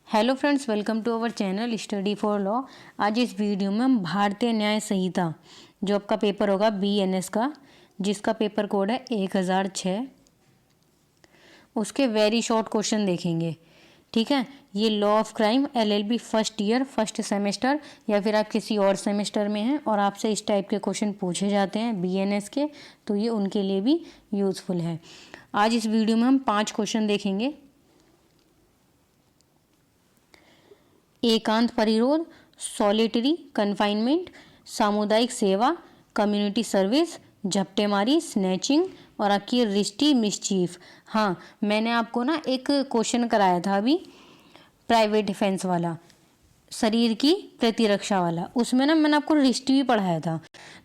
Hello friends, welcome to our channel study for law. आज इस video में हम भारतीय न्याय संहिता जो आपका पेपर होगा BNS का, जिसका पेपर कोड है 1006, उसके वेरी शॉर्ट क्वेश्चन देखेंगे। ठीक है, ये law of crime LLB first year first semester या फिर आप किसी और सेमेस्टर में हैं और आपसे इस टाइप के क्वेश्चन पूछे जाते हैं BNS के, तो ये उनके लिए भी यूज़फुल है। आज इस वीडियो में हम 5 क्वेश्चन देखेंगे। एकांत परिरोध, सॉलिटरी कन्फाइनमेंट, सामुदायिक सेवा, कम्युनिटी सर्विस, झपटेमारी, स्नैचिंग और आपकी रिस्टी मिसचीफ। हाँ, मैंने आपको ना एक क्वेश्चन कराया था अभी, प्राइवेट डिफेंस वाला, शरीर की प्रतिरक्षा वाला, उसमें ना मैंने आपको रिस्टी भी पढ़ाया था।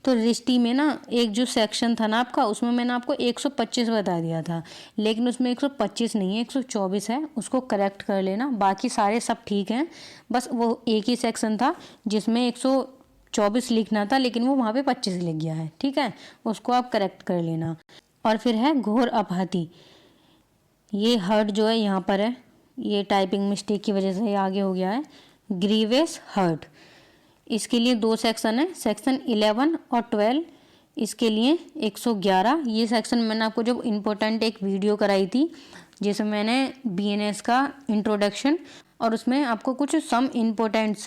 तो रिस्टी में ना एक जो सेक्शन था ना आपका, उसमें मैंने आपको 125 बता दिया था, लेकिन उसमें 125 नहीं है, 124 है। उसको करेक्ट कर लेना, बाकी सारे सब ठीक हैं। बस वो एक ही सेक्शन था जिसमें 124 लिखना था, लेकिन वो वहाँ पे 25 लिख गया है। ठीक है, उसको आप करेक्ट कर लेना। और फिर है घोर अपहति। ये हर्ट जो है यहाँ पर है, ये टाइपिंग मिस्टेक की वजह से ये आगे हो गया है। ग्रीवेस हर्ट, इसके लिए 2 सेक्शन है, सेक्शन 11 और 12। इसके लिए 111। ये सेक्शन मैंने आपको जब इम्पोर्टेंट एक वीडियो कराई थी, जिसमें मैंने BNS का इंट्रोडक्शन और उसमें आपको कुछ सम इम्पोर्टेंट्स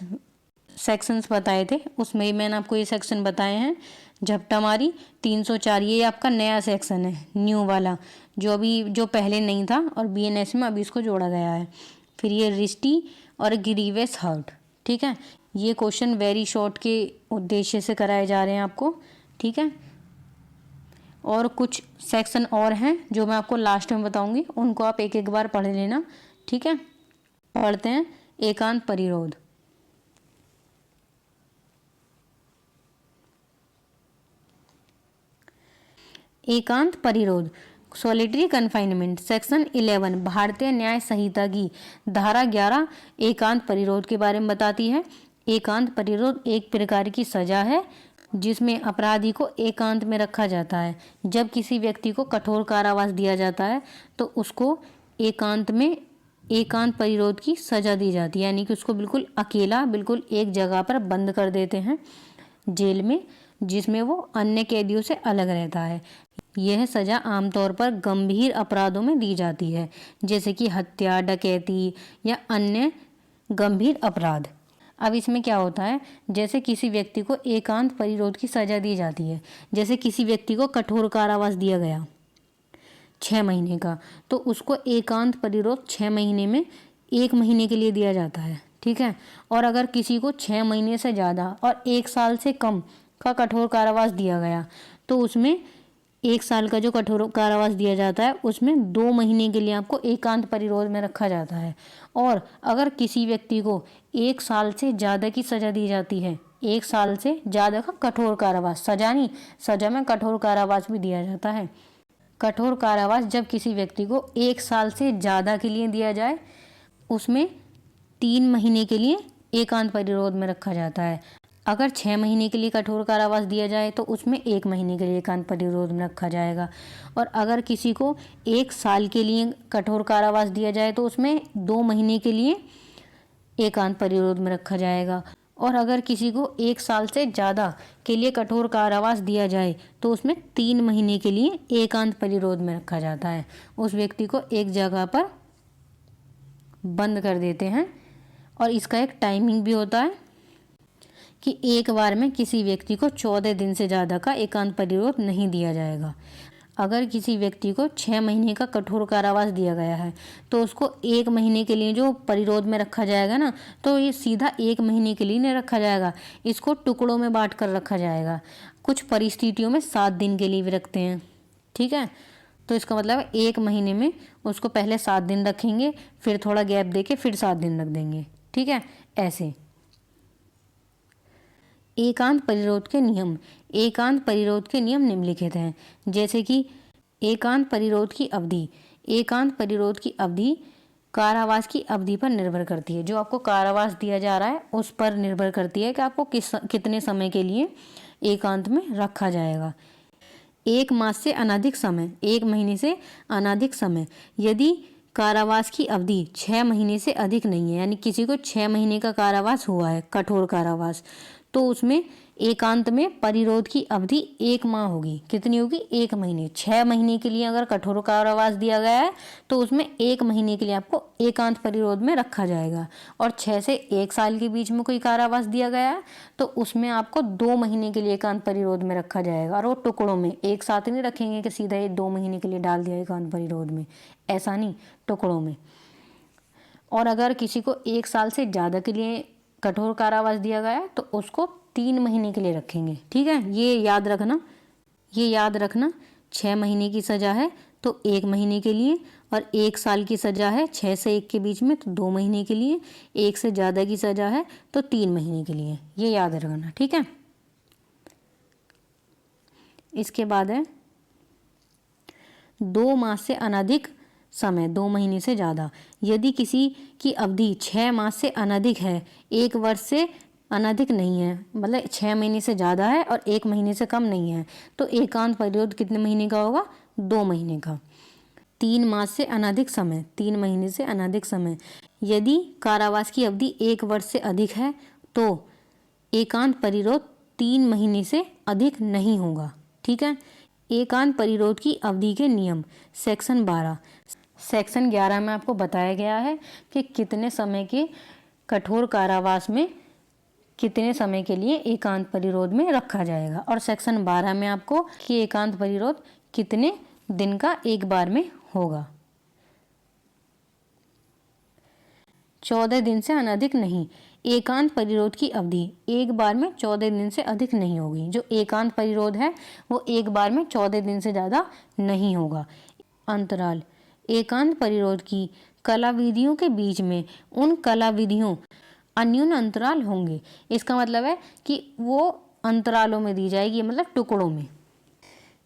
सेक्शंस बताए थे, उसमें ही मैंने आपको ये सेक्शन बताए हैं। झपटामारी 304, ये आपका नया सेक्शन है, न्यू वाला, जो पहले नहीं था और BNS में अभी इसको जोड़ा गया है। फिर ये रिस्टी और ग्रीवेस हर्ट। ठीक है, ये क्वेश्चन वेरी शॉर्ट के उद्देश्य से कराए जा रहे हैं आपको। ठीक है, और कुछ सेक्शन और हैं जो मैं आपको लास्ट में बताऊंगी, उनको आप एक एक बार पढ़ लेना। ठीक है, पढ़ते हैं। एकांत परिरोध। एकांत परिरोध, सॉलिटरी कन्फाइनमेंट, सेक्शन 11 भारतीय न्याय संहिता की धारा 11 एकांत परिरोध के बारे में बताती है। एकांत परिरोध एक प्रकार की सजा है जिसमें अपराधी को एकांत में रखा जाता है। जब किसी व्यक्ति को कठोर कारावास दिया जाता है तो उसको एकांत में एकांत परिरोध की सजा दी जाती है, यानी कि उसको बिल्कुल अकेला, बिल्कुल एक जगह पर बंद कर देते हैं जेल में, जिसमें वो अन्य कैदियों से अलग रहता है। यह सजा आमतौर पर गंभीर अपराधों में दी जाती है, जैसे कि हत्या, डकैती या अन्य गंभीर अपराध। अब इसमें क्या होता है, जैसे किसी व्यक्ति को एकांत परिरोध की सजा दी जाती है, जैसे किसी व्यक्ति को कठोर कारावास दिया गया 6 महीने का, तो उसको एकांत परिरोध 6 महीने में 1 महीने के लिए दिया जाता है। ठीक है, और अगर किसी को 6 महीने से ज़्यादा और 1 साल से कम का कठोर कारावास दिया गया, तो उसमें 1 साल का जो कठोर कारावास दिया जाता है उसमें 2 महीने के लिए आपको एकांत परिरोध में रखा जाता है। और अगर किसी व्यक्ति को 1 साल से ज़्यादा की सज़ा दी जाती है, 1 साल से ज़्यादा का कठोर कारावास, सजा नहीं, सजा में कठोर कारावास भी दिया जाता है। कठोर कारावास जब किसी व्यक्ति को 1 साल से ज़्यादा के लिए दिया जाए, उसमें 3 महीने के लिए एकांत परिरोध में रखा जाता है। अगर 6 महीने के लिए कठोर कारावास दिया जाए तो उसमें 1 महीने के लिए एकांत परिरोध में रखा जाएगा। और अगर किसी को 1 साल के लिए कठोर कारावास दिया जाए तो उसमें 2 महीने के लिए एकांत परिरोध में रखा जाएगा। और अगर किसी को 1 साल से ज़्यादा के लिए कठोर कारावास दिया जाए तो उसमें 3 महीने के लिए एकांत परिरोध में रखा जाता है। उस व्यक्ति को एक जगह पर बंद कर देते हैं और इसका एक टाइमिंग भी होता है कि एक बार में किसी व्यक्ति को 14 दिन से ज़्यादा का एकांत परिरोध नहीं दिया जाएगा। अगर किसी व्यक्ति को 6 महीने का कठोर कारावास दिया गया है तो उसको 1 महीने के लिए जो परिरोध में रखा जाएगा ना, तो ये सीधा 1 महीने के लिए नहीं रखा जाएगा, इसको टुकड़ों में बांट कर रखा जाएगा। कुछ परिस्थितियों में 7 दिन के लिए भी रखते हैं। ठीक है, तो इसका मतलब 1 महीने में उसको पहले 7 दिन रखेंगे, फिर थोड़ा गैप दे के फिर 7 दिन रख देंगे। ठीक है, ऐसे। एकांत परिरोध के नियम। एकांत परिरोध के नियम निम्नलिखित हैं, जैसे कि एकांत परिरोध की अवधि। एकांत परिरोध की अवधि कारावास की अवधि पर निर्भर करती है। जो आपको कारावास दिया जा रहा है उस पर निर्भर करती है कि आपको कितने समय के लिए एकांत में रखा जाएगा। 1 मास से अनधिक समय, 1 महीने से अनधिक समय। यदि कारावास की अवधि 6 महीने से अधिक नहीं है, यानी किसी को 6 महीने का कारावास हुआ है, कठोर कारावास, तो उसमें एकांत में परिरोध की अवधि 1 माह होगी। कितनी होगी? 1 महीने। 6 महीने के लिए अगर कठोर कारावास दिया गया है तो उसमें 1 महीने के लिए आपको एकांत परिरोध में रखा जाएगा। और 6 से 1 साल के बीच में कोई कारावास दिया गया है तो उसमें आपको 2 महीने के लिए एकांत परिरोध में रखा जाएगा। और वो टुकड़ों में, एक साथ नहीं रखेंगे कि सीधा ये 2 महीने के लिए डाल दिया एकांत परिरोध में, ऐसा नहीं, टुकड़ों में। और अगर किसी को 1 साल से ज़्यादा के लिए कठोर कारावास दिया गया है तो उसको 3 महीने के लिए रखेंगे। ठीक है, ये याद रखना। 6 महीने की सज़ा है तो 1 महीने के लिए, और 1 साल की सज़ा है 6 से 1 के बीच में तो 2 महीने के लिए, 1 से ज़्यादा की सज़ा है तो 3 महीने के लिए, ये याद रखना। ठीक है, इसके बाद है 2 माह से अनधिक समय, 2 महीने से ज़्यादा। यदि किसी की अवधि 6 माह से अनधिक है, 1 वर्ष से अनधिक नहीं है, मतलब 6 महीने से ज़्यादा है और 1 महीने से कम नहीं है, तो एकांत परिरोध कितने महीने का होगा? 2 महीने का। 3 माह से अनधिक समय, 3 महीने से अनधिक समय। यदि कारावास की अवधि 1 वर्ष से अधिक है तो एकांत परिरोध 3 महीने से अधिक नहीं होगा। ठीक है, एकांत परिरोध की अवधि के नियम, सेक्शन 12। सेक्शन 11 में आपको बताया गया है कि कितने समय के कठोर कारावास में कितने समय के लिए एकांत परिरोध में रखा जाएगा। और सेक्शन 12 में आपको कि एकांत परिरोध कितने दिन का एक बार में होगा। 14 दिन से अनधिक नहीं। एकांत परिरोध की अवधि एक बार में 14 दिन से अधिक नहीं होगी। जो एकांत परिरोध है वो एक बार में 14 दिन से ज़्यादा नहीं होगा। अंतराल, एकांत परिरोध की कला विधियों के बीच में उन कला विधियों अन्यून अंतराल होंगे। इसका मतलब है कि वो अंतरालों में दी जाएगी, मतलब टुकड़ों में।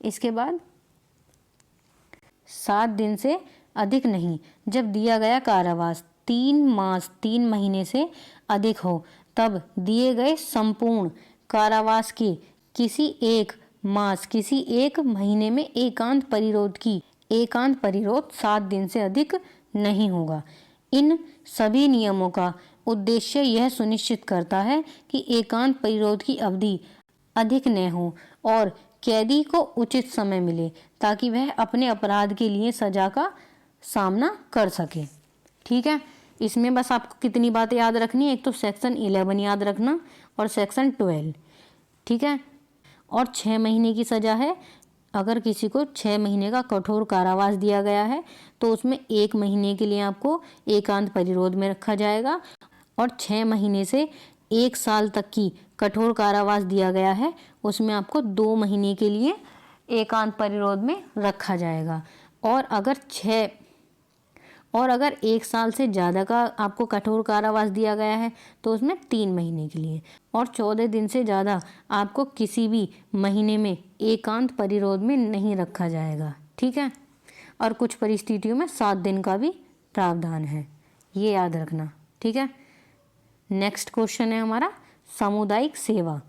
इसके बाद 7 दिन से अधिक नहीं। जब दिया गया कारावास 3 मास 3 महीने से अधिक हो तब दिए गए संपूर्ण कारावास के किसी एक मास किसी एक महीने में एकांत परिरोध 7 दिन से अधिक नहीं होगा। इन सभी नियमों का उद्देश्य यह सुनिश्चित करता है कि एकांत परिरोध की अवधि अधिक न हो और कैदी को उचित समय मिले ताकि वह अपने अपराध के लिए सजा का सामना कर सके। ठीक है, इसमें बस आपको कितनी बातें याद रखनी है? एक तो सेक्शन 11 याद रखना और सेक्शन 12। ठीक है, और 6 महीने की सजा है। अगर किसी को 6 महीने का कठोर कारावास दिया गया है तो उसमें 1 महीने के लिए आपको एकांत परिरोध में रखा जाएगा, और 6 महीने से 1 साल तक की कठोर कारावास दिया गया है उसमें आपको 2 महीने के लिए एकांत परिरोध में रखा जाएगा। और अगर 1 साल से ज़्यादा का आपको कठोर कारावास दिया गया है तो उसमें 3 महीने के लिए, और 14 दिन से ज़्यादा आपको किसी भी महीने में एकांत परिरोध में नहीं रखा जाएगा। ठीक है, और कुछ परिस्थितियों में 7 दिन का भी प्रावधान है, ये याद रखना। ठीक है, नेक्स्ट क्वेश्चन है हमारा सामुदायिक सेवा।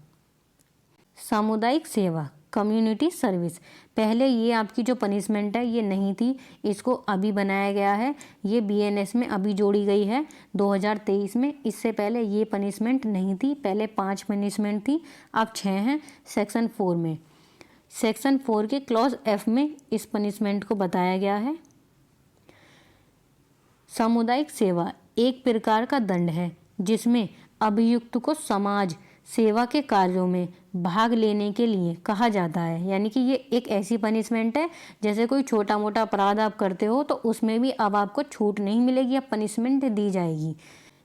सामुदायिक सेवा, कम्युनिटी सर्विस। पहले ये आपकी जो पनिशमेंट है ये नहीं थी, इसको अभी बनाया गया है। ये बीएनएस में अभी जोड़ी गई है 2023 में। इससे पहले ये पनिशमेंट नहीं थी, पहले 5 पनिशमेंट थी, अब 6 हैं सेक्शन 4 में। सेक्शन 4 के क्लॉज F में इस पनिशमेंट को बताया गया है। सामुदायिक सेवा एक प्रकार का दंड है जिसमें अभियुक्त को समाज सेवा के कार्यों में भाग लेने के लिए कहा जाता है। यानी कि ये एक ऐसी पनिशमेंट है, जैसे कोई छोटा मोटा अपराध आप करते हो तो उसमें भी अब आपको छूट नहीं मिलेगी, अब पनिशमेंट दी जाएगी।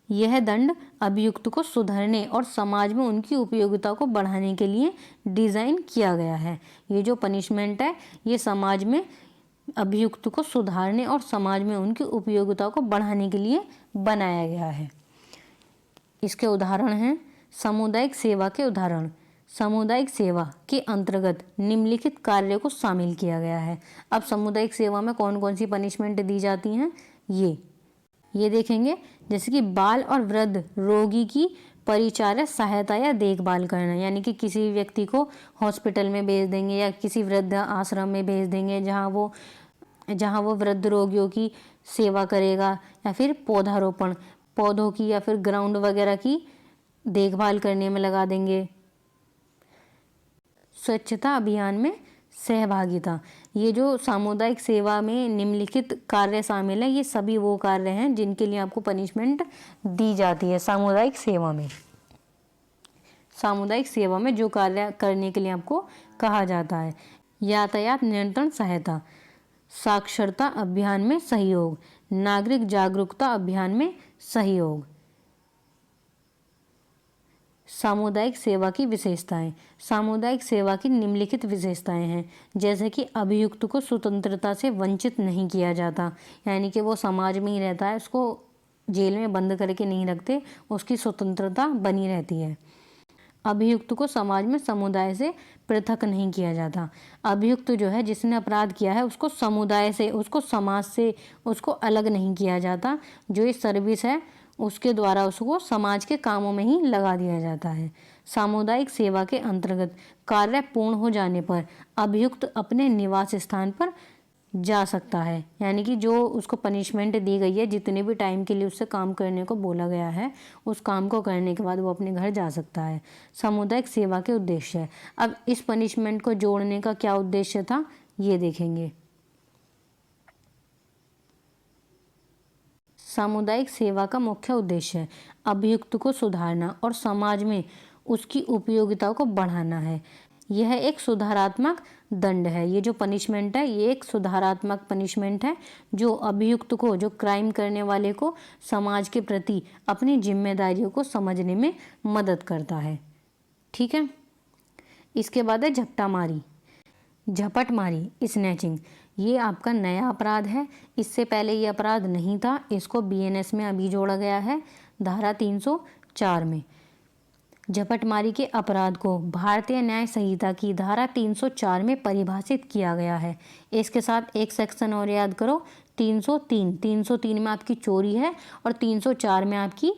यह दंड अभियुक्त को सुधरने और समाज में उनकी उपयोगिता को बढ़ाने के लिए डिज़ाइन किया गया है। ये जो पनिशमेंट है ये समाज में अभियुक्त को सुधारने और समाज में उनकी उपयोगिता को बढ़ाने के लिए बनाया गया है। इसके उदाहरण हैं सामुदायिक सेवा के उदाहरण। सामुदायिक सेवा के अंतर्गत निम्नलिखित कार्य को शामिल किया गया है। अब सामुदायिक सेवा में कौन कौन सी पनिशमेंट दी जाती हैं ये देखेंगे। जैसे कि बाल और वृद्ध रोगी की परिचार्य सहायता या देखभाल करना, यानी कि किसी व्यक्ति को हॉस्पिटल में भेज देंगे या किसी वृद्ध आश्रम में भेज देंगे जहाँ वो वृद्ध रोगियों की सेवा करेगा, या फिर पौधारोपण, पौधों की या फिर ग्राउंड वगैरह की देखभाल करने में लगा देंगे। स्वच्छता अभियान में सहभागिता, ये जो सामुदायिक सेवा में निम्नलिखित कार्य शामिल है, ये सभी वो कार्य हैं जिनके लिए आपको पनिशमेंट दी जाती है सामुदायिक सेवा में। सामुदायिक सेवा में जो कार्य करने के लिए आपको कहा जाता है। यातायात नियंत्रण सहायता, साक्षरता अभियान में सहयोग, नागरिक जागरूकता अभियान में सहयोग। सामुदायिक सेवा की विशेषताएं, सामुदायिक सेवा की निम्नलिखित विशेषताएं हैं, जैसे कि अभियुक्त को स्वतंत्रता से वंचित नहीं किया जाता, यानी कि वो समाज में ही रहता है, उसको जेल में बंद करके नहीं रखते, उसकी स्वतंत्रता बनी रहती है। अभियुक्त को समाज में समुदाय से पृथक नहीं किया जाता। अभियुक्त जो है, जिसने अपराध किया है, उसको समुदाय से, उसको समाज से उसको अलग नहीं किया जाता। जो ये सर्विस है उसके द्वारा उसको समाज के कामों में ही लगा दिया जाता है। सामुदायिक सेवा के अंतर्गत कार्य पूर्ण हो जाने पर अभियुक्त अपने निवास स्थान पर जा सकता है, यानी कि जो उसको पनिशमेंट दी गई है, जितने भी टाइम के लिए उससे काम करने को बोला गया है, उस काम को करने के बाद वो अपने घर जा सकता है। सामुदायिक सेवा के उद्देश्य है। अब इस पनिशमेंट को जोड़ने का क्या उद्देश्य था, ये देखेंगे। सामुदायिक सेवा का मुख्य उद्देश्य है अभियुक्त को सुधारना और समाज में उसकी उपयोगिता को बढ़ाना है। यह एक सुधारात्मक दंड है। ये जो पनिशमेंट है, ये एक सुधारात्मक पनिशमेंट है जो अभियुक्त को, जो क्राइम करने वाले को समाज के प्रति अपनी जिम्मेदारियों को समझने में मदद करता है। ठीक है। इसके बाद है झपटामारी, झपटमारी, स्नैचिंग। ये आपका नया अपराध है, इससे पहले ये अपराध नहीं था। इसको बीएनएस में अभी जोड़ा गया है धारा 304 में। झपटमारी के अपराध को भारतीय न्याय संहिता की धारा 304 में परिभाषित किया गया है। इसके साथ एक सेक्शन और याद करो, 303। 303 में आपकी चोरी है और 304 में आपकी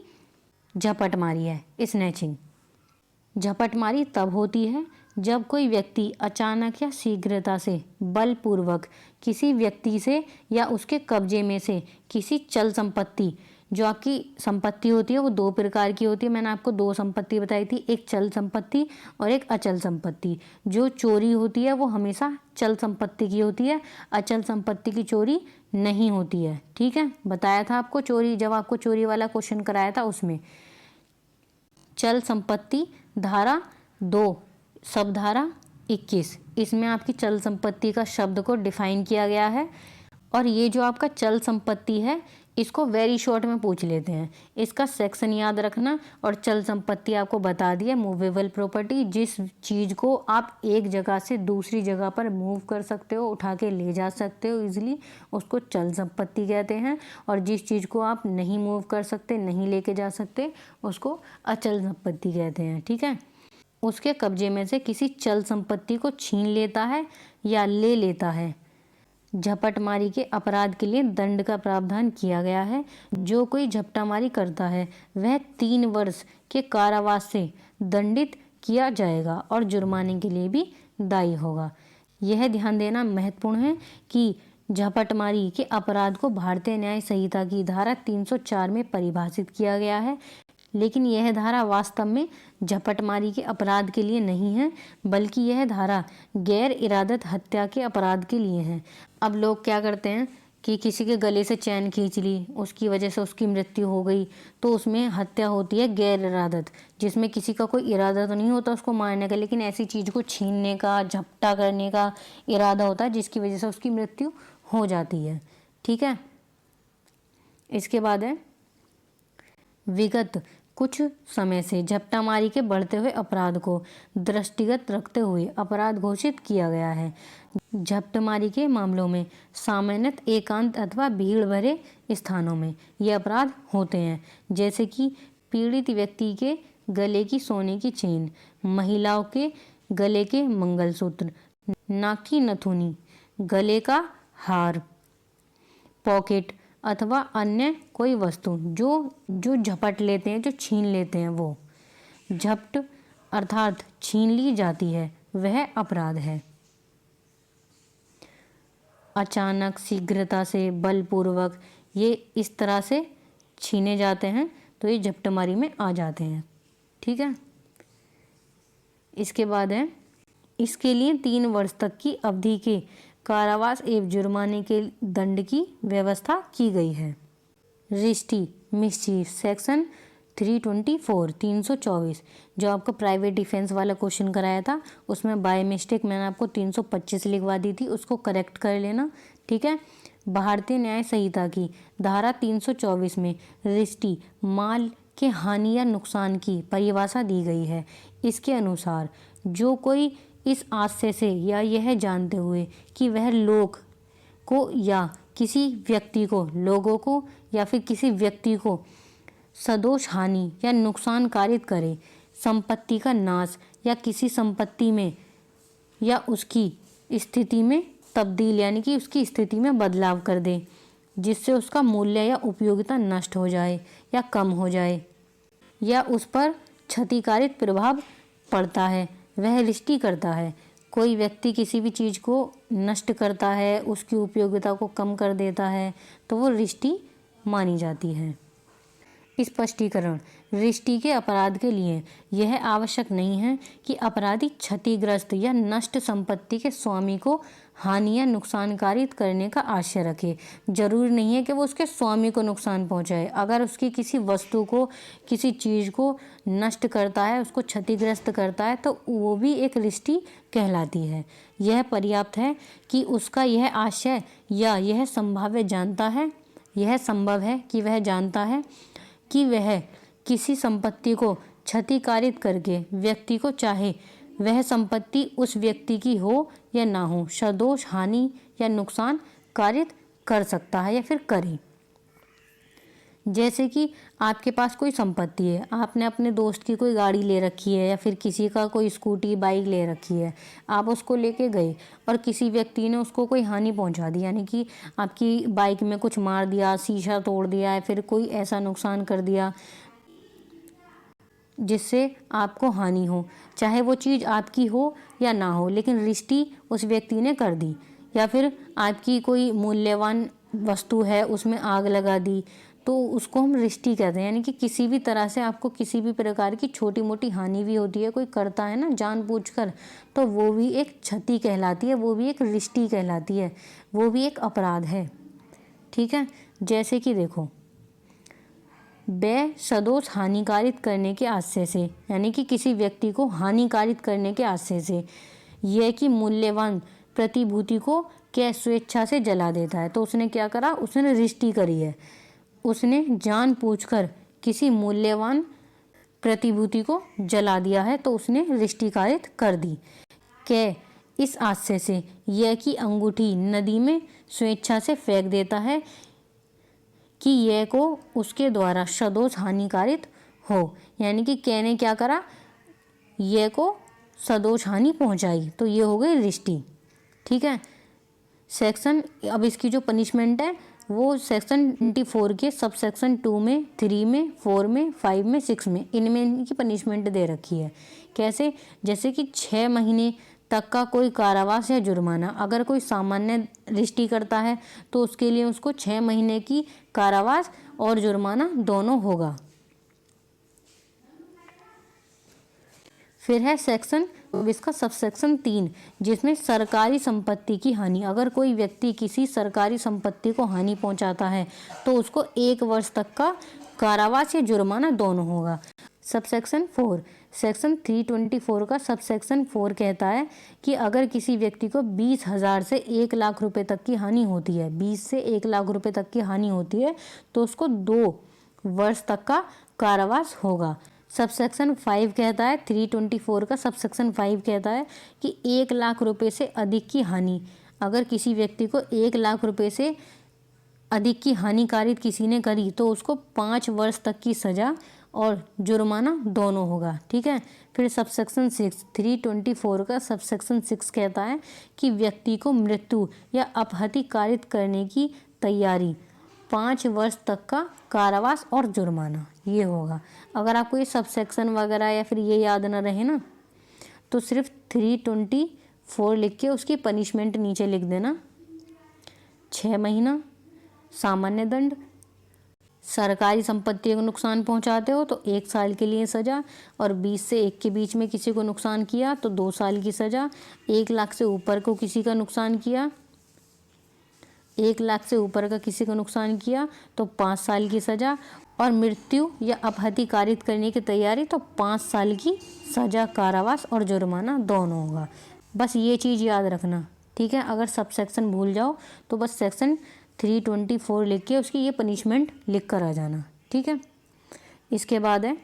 झपटमारी है, स्नैचिंग। झपटमारी तब होती है जब कोई व्यक्ति अचानक या शीघ्रता से बलपूर्वक किसी व्यक्ति से या उसके कब्जे में से किसी चल संपत्ति, जो आपकी संपत्ति होती है वो दो प्रकार की होती है। मैंने आपको दो संपत्ति बताई थी, एक चल संपत्ति और एक अचल संपत्ति। जो चोरी होती है वो हमेशा चल संपत्ति की होती है, अचल संपत्ति की चोरी नहीं होती है। ठीक है, बताया था आपको चोरी, जब आपको चोरी वाला क्वेश्चन कराया था उसमें। चल संपत्ति धारा 2 सबधारा 21, इसमें आपकी चल संपत्ति का शब्द को डिफाइन किया गया है। और ये जो आपका चल संपत्ति है, इसको वेरी शॉर्ट में पूछ लेते हैं। इसका सेक्शन याद रखना। और चल संपत्ति आपको बता दिया, मूवेबल प्रॉपर्टी, जिस चीज़ को आप एक जगह से दूसरी जगह पर मूव कर सकते हो, उठा के ले जा सकते हो इजीली, उसको चल संपत्ति कहते हैं। और जिस चीज़ को आप नहीं मूव कर सकते, नहीं लेके जा सकते, उसको अचल संपत्ति कहते हैं। ठीक है, उसके कब्जे में से किसी चल संपत्ति को छीन लेता है या ले लेता है। झपटमारी के अपराध के लिए दंड का प्रावधान किया गया है। जो कोई झपटामारी करता है वह 3 वर्ष के कारावास से दंडित किया जाएगा और जुर्माने के लिए भी दायी होगा। यह ध्यान देना महत्वपूर्ण है कि झपटमारी के अपराध को भारतीय न्याय संहिता की धारा 304 में परिभाषित किया गया है, लेकिन यह धारा वास्तव में झपटमारी के अपराध के लिए नहीं है, बल्कि यह धारा गैर इरादत हत्या के अपराध के लिए है। अब लोग क्या करते हैं कि किसी के गले से चैन खींच ली, उसकी वजह से उसकी मृत्यु हो गई, तो उसमें हत्या होती है गैर इरादत, जिसमें किसी का कोई इरादा तो नहीं होता उसको मारने का, लेकिन ऐसी चीज़ को छीनने का, झपटा करने का इरादा होता है, जिसकी वजह से उसकी मृत्यु हो जाती है। ठीक है, इसके बाद है विगत कुछ समय से झपटामारी के बढ़ते हुए अपराध को दृष्टिगत रखते हुए अपराध घोषित किया गया है। झपटमारी के मामलों में सामान्यतः एकांत अथवा भीड़ भरे स्थानों में ये अपराध होते हैं, जैसे कि पीड़ित व्यक्ति के गले की सोने की चेन, महिलाओं के गले के मंगलसूत्र, नाक की नथुनी, गले का हार, पॉकेट अथवा अन्य कोई वस्तु जो झपट लेते हैं, जो छीन लेते हैं, वो झपट अर्थात छीन ली जाती है, वह अपराध है। अचानक, शीघ्रता से, बलपूर्वक ये इस तरह से छीने जाते हैं तो ये झपटमारी में आ जाते हैं। ठीक है, इसके बाद है, इसके लिए 3 वर्ष तक की अवधि के कारावास एवं जुर्माने के दंड की व्यवस्था की गई है। रिश्ती मिसचीफ सेक्शन 324 जो आपका प्राइवेट डिफेंस वाला क्वेश्चन कराया था, उसमें बाय मिस्टेक मैंने आपको 325 लिखवा दी थी, उसको करेक्ट कर लेना। ठीक है, भारतीय न्याय संहिता की धारा 324 में रिश्ती माल के हानि या नुकसान की परिभाषा दी गई है। इसके अनुसार जो कोई इस आशय से या यह जानते हुए कि वह लोग को या किसी व्यक्ति को, लोगों को या फिर किसी व्यक्ति को सदोष हानि या नुकसान कारित करे, संपत्ति का नाश या किसी संपत्ति में या उसकी स्थिति में तब्दील यानी कि उसकी स्थिति में बदलाव कर दे, जिससे उसका मूल्य या उपयोगिता नष्ट हो जाए या कम हो जाए या उस पर क्षतिकारिक प्रभाव पड़ता है, वह रिश्ती करता है। कोई व्यक्ति किसी भी चीज़ को नष्ट करता है, उसकी उपयोगिता को कम कर देता है, तो वो रिश्ती मानी जाती है। स्पष्टीकरण, रिश्ती के अपराध के लिए यह आवश्यक नहीं है कि अपराधी क्षतिग्रस्त या नष्ट संपत्ति के स्वामी को हानि या नुकसान कारित करने का आशय रखे। जरूरी नहीं है कि वो उसके स्वामी को नुकसान पहुंचाए। अगर उसकी किसी वस्तु को, किसी चीज़ को नष्ट करता है, उसको क्षतिग्रस्त करता है, तो वो भी एक रिश्ती कहलाती है। यह पर्याप्त है कि उसका यह आशय या यह संभाव्य जानता है, यह संभव है कि वह जानता है कि वह किसी संपत्ति को क्षतिकारित करके व्यक्ति को, चाहे वह संपत्ति उस व्यक्ति की हो या ना हो, सदोष हानि या नुकसान कारित कर सकता है या फिर करे। जैसे कि आपके पास कोई संपत्ति है, आपने अपने दोस्त की कोई गाड़ी ले रखी है या फिर किसी का कोई स्कूटी बाइक ले रखी है, आप उसको लेके गए और किसी व्यक्ति ने उसको कोई हानि पहुंचा दी, यानी कि आपकी बाइक में कुछ मार दिया, शीशा तोड़ दिया या फिर कोई ऐसा नुकसान कर दिया जिससे आपको हानि हो, चाहे वो चीज़ आपकी हो या ना हो, लेकिन रिश्ती उस व्यक्ति ने कर दी। या फिर आपकी कोई मूल्यवान वस्तु है, उसमें आग लगा दी, तो उसको हम रिश्ती कहते हैं। यानी कि किसी भी तरह से आपको किसी भी प्रकार की छोटी मोटी हानि भी होती है, कोई करता है ना जानबूझकर, तो वो भी एक क्षति कहलाती है, वो भी एक रिश्ती कहलाती है, वो भी एक अपराध है। ठीक है, जैसे कि देखो, व्यय सदोष हानिकारित करने के आशय से, यानी कि किसी व्यक्ति को हानिकारित करने के आशय से, यह कि मूल्यवान प्रतिभूति को क्या स्वेच्छा से जला देता है, तो उसने क्या करा, उसने रिश्ती करी है, उसने जानबूझकर किसी मूल्यवान प्रतिभूति को जला दिया है, तो उसने रिश्ती कारित कर दी। कै इस आशय से, यह कि अंगूठी नदी में स्वेच्छा से फेंक देता है कि यह को उसके द्वारा सदोष हानिकारित हो, यानी कि कै ने क्या करा, यह को सदोष हानि पहुंचाई, तो ये हो गई रिश्ती। ठीक है, सेक्शन, अब इसकी जो पनिशमेंट है वो सेक्शन 24 के सब सेक्शन 2 में, 3 में, 4 में, 5 में, 6 में, इनमें इनकी पनिशमेंट दे रखी है। कैसे, जैसे कि 6 महीने तक का कोई कारावास या जुर्माना। अगर कोई सामान्य रिश्ती करता है तो उसके लिए उसको 6 महीने की कारावास और जुर्माना दोनों होगा। फिर है सेक्शन, इसका सब सेक्शन 3, जिसमें सरकारी संपत्ति की हानि। अगर कोई व्यक्ति किसी सरकारी संपत्ति को हानि पहुंचाता है तो उसको 1 वर्ष तक का कारावास या जुर्माना दोनों होगा। सब सेक्शन 4, सेक्शन 324 का सब सेक्शन 4 कहता है कि अगर किसी व्यक्ति को 20,000 से 1 लाख रुपए तक की हानि होती है, 20 से 1 लाख रुपए तक की हानि होती है, तो उसको 2 वर्ष तक का कारावास होगा। सब सेक्शन 5 कहता है, 324 का सब सेक्शन 5 कहता है कि 1 लाख रुपए से अधिक की हानि, अगर किसी व्यक्ति को 1 लाख रुपए से अधिक की हानिकारित किसी ने करी तो उसको 5 वर्ष तक की सजा और जुर्माना दोनों होगा। ठीक है, फिर सब सेक्शन 6, 324 का सब सेक्शन 6 कहता है कि व्यक्ति को मृत्यु या अपहति कारित करने की तैयारी, 5 वर्ष तक का कारावास और जुर्माना ये होगा। अगर आपको ये सब सेक्शन वगैरह या फिर ये याद ना रहे ना, तो सिर्फ 324 लिख के उसकी पनिशमेंट नीचे लिख देना, 6 महीना सामान्य दंड, सरकारी संपत्ति को नुकसान पहुंचाते हो तो 1 साल के लिए सज़ा, और 20 से 1 के बीच में किसी को नुकसान किया तो 2 साल की सज़ा, 1 लाख से ऊपर को किसी का नुकसान किया, 1 लाख से ऊपर का किसी को नुकसान किया तो 5 साल की सज़ा, और मृत्यु या अपहति कारित करने की तैयारी तो 5 साल की सज़ा, कारावास और जुर्माना दोनों होगा। बस ये चीज़ याद रखना, ठीक है। अगर सब सेक्शन भूल जाओ तो बस सेक्शन 324 लिख के उसकी ये पनिशमेंट लिख कर आ जाना, ठीक है। इसके बाद है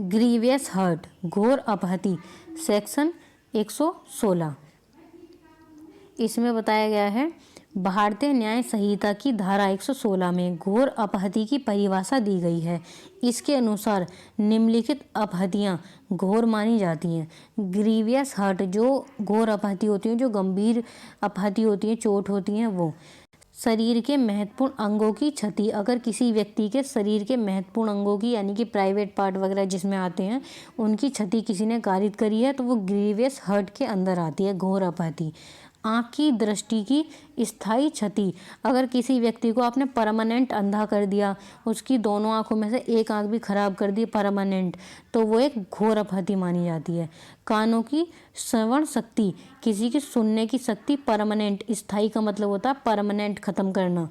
ग्रीवियस हर्ट, घोर अपहति, सेक्शन 116। इसमें बताया गया है भारतीय न्याय संहिता की धारा 116 में घोर अपहति की परिभाषा दी गई है। इसके अनुसार निम्नलिखित अपहतियाँ घोर मानी जाती हैं। ग्रीवियस हर्ट, जो घोर अपहति होती हैं, जो गंभीर अपहति होती हैं, चोट होती हैं, वो शरीर के महत्वपूर्ण अंगों की क्षति, अगर किसी व्यक्ति के शरीर के महत्वपूर्ण अंगों की यानी कि प्राइवेट पार्ट वगैरह जिसमें आते हैं उनकी क्षति किसी ने कारित करी है तो वो ग्रीवियस हर्ट के अंदर आती है, घोर अपहति। आँख की दृष्टि की स्थायी क्षति, अगर किसी व्यक्ति को आपने परमानेंट अंधा कर दिया, उसकी दोनों आँखों में से एक आँख भी खराब कर दी परमानेंट, तो वो एक घोर अपहति मानी जाती है। कानों की श्रवण शक्ति, किसी की सुनने की शक्ति परमानेंट, स्थायी का मतलब होता है परमानेंट ख़त्म करना,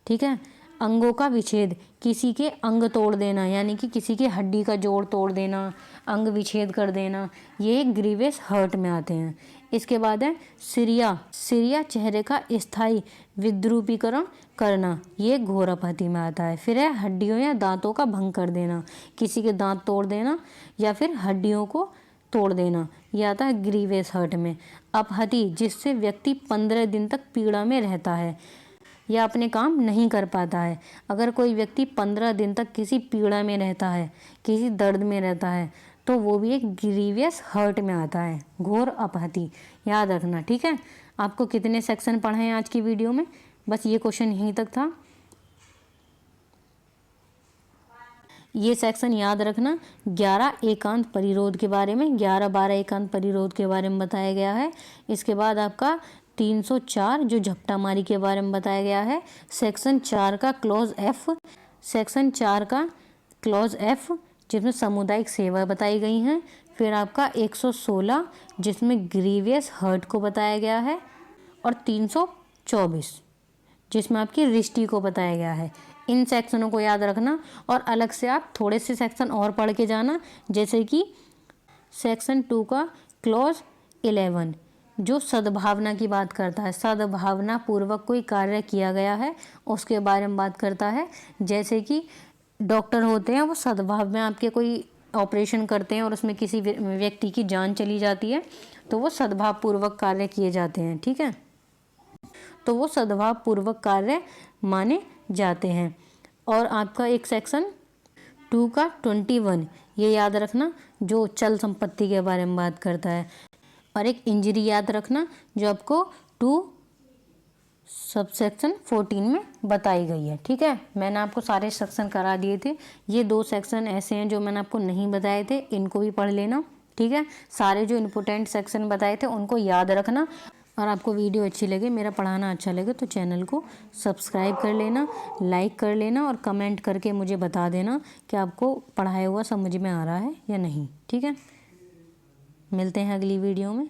ठीक है। अंगों का विच्छेद, किसी के अंग तोड़ देना यानी कि किसी की हड्डी का जोड़ तोड़ देना, अंग विच्छेद कर देना, ये ग्रीवियस हर्ट में आते हैं। इसके बाद है सिरिया, चेहरे का स्थायी विद्रूपीकरण करना, ये घोर अपहति में आता है। फिर है हड्डियों या दांतों का भंग कर देना, किसी के दांत तोड़ देना या फिर हड्डियों को तोड़ देना, यह आता है ग्रीवियस हर्ट में। अपहति, जिससे व्यक्ति 15 दिन तक पीड़ा में रहता है या अपने काम नहीं कर पाता है। अगर कोई व्यक्ति 15 दिन तक किसी पीड़ा में रहता है, किसी दर्द में रहता है, तो वो भी एक ग्रीवियस हर्ट में आता है, घोर अपहति, याद रखना, ठीक है। आपको कितने सेक्शन पढ़े हैं आज की वीडियो में? बस ये क्वेश्चन यहीं तक था। ये सेक्शन याद रखना। 11 एकांत परिरोध के बारे में, 11-12 एकांत परिरोध के बारे में बताया गया है। इसके बाद आपका 304 जो झपटा मारी के बारे में बताया गया है। सेक्शन 4 का क्लॉज एफ, सेक्शन 4 का क्लॉज एफ जिसमें सामुदायिक सेवा बताई गई हैं। फिर आपका 116 जिसमें ग्रीवियस हर्ट को बताया गया है, और 324 जिसमें आपकी रिष्टी को बताया गया है। इन सेक्शनों को याद रखना और अलग से आप थोड़े से सेक्शन और पढ़ के जाना, जैसे कि सेक्शन 2 का क्लॉज 11 जो सद्भावना की बात करता है, सद्भावना पूर्वक कोई कार्य किया गया है उसके बारे में बात करता है। जैसे कि डॉक्टर होते हैं वो सद्भाव में आपके कोई ऑपरेशन करते हैं और उसमें किसी व्यक्ति की जान चली जाती है तो वो सद्भाव पूर्वक कार्य किए जाते हैं, ठीक है। तो वो सद्भाव पूर्वक कार्य माने जाते हैं। और आपका एक सेक्शन 2 का 21 ये याद रखना जो चल संपत्ति के बारे में बात करता है। और एक इंजरी याद रखना जो आपको 2 सबसेक्शन 14 में बताई गई है, ठीक है। मैंने आपको सारे सेक्शन करा दिए थे। ये 2 सेक्शन ऐसे हैं जो मैंने आपको नहीं बताए थे, इनको भी पढ़ लेना, ठीक है। सारे जो इम्पोर्टेंट सेक्शन बताए थे उनको याद रखना। और आपको वीडियो अच्छी लगे, मेरा पढ़ाना अच्छा लगे तो चैनल को सब्सक्राइब कर लेना, लाइक कर लेना और कमेंट करके मुझे बता देना कि आपको पढ़ाया हुआ समझ में आ रहा है या नहीं, ठीक है। मिलते हैं अगली वीडियो में।